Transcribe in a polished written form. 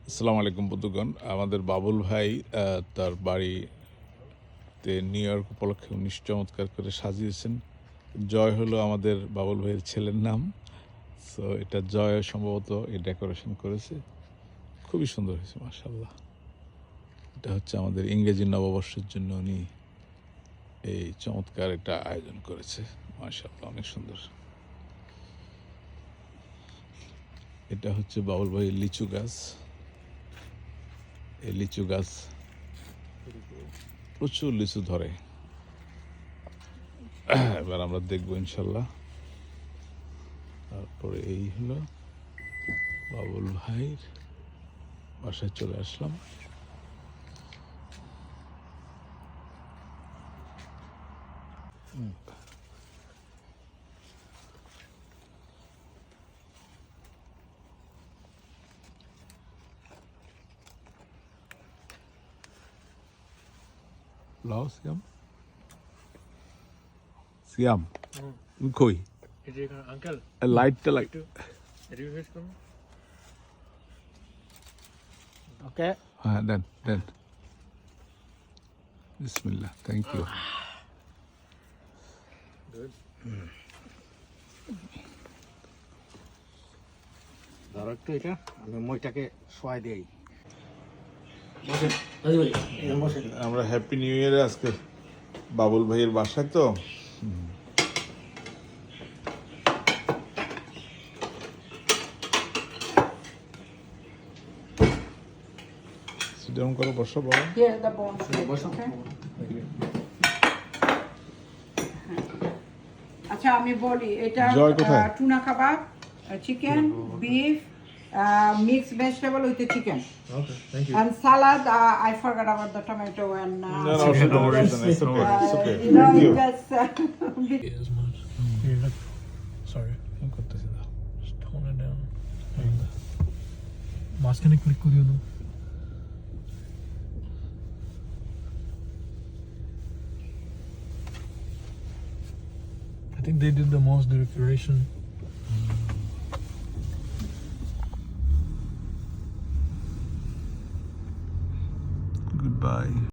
আসসালামু আলাইকুম বন্ধুগণ। আমাদের বাবুল ভাই তার বাড়িতে নিউ ইয়র্ক উপলক্ষে উনি চমৎকার করে সাজিয়েছেন। জয় হলো আমাদের বাবুল ভাইয়ের ছেলের নাম। সো এটা জয় সম্ভবত এই ডেকোরেশন করেছে। খুবই সুন্দর হয়েছে মাশাআল্লাহ। এটা হচ্ছে আমাদের ইংরেজি নববর্ষের জন্য উনি এই চমৎকার একটা আয়োজন করেছে। মাশাআল্লাহ অনেক সুন্দর। এটা হচ্ছে বাবুল ভাইয়ের লিচু গাছ। এই লিচু গাছ প্রচুর লিচু ধরে। এবার আমরা দেখবো ইনশাল্লাহ। তারপরে এই হলো বাবুল ভাইয়ের বাসায় চলে আসলাম। লাও সিয়াম সিয়াম কই আঙ্কেল লাইটটা লাইট রিফ্রেশ করুন। ওকে হ্যাঁ দেন দেন বিসমিল্লাহ থ্যাংক ইউ। ধরো একটু এটা, আমি মইটাকে শোয়াই দিই। আমরা হ্যাপি নিউ ইয়ারে আজকে বাবুল ভাইয়ের বাসায় তো সিডাউন করো বসো বাবা। Yeah, the bones. বসো। Okay. আচ্ছা আমি বলি এটা জয় কোথায়? Tuna kebab, chicken, beef, mixed vegetable with chicken Okay, thank you. and salad. I forgot about the tomato and No, don't worry, it's okay. It's okay. you know, Thank you. just As much. Sorry. করতেছি না। Just tone it down. মাঝখানে click করিও না। I think they did the most decoration. Goodbye.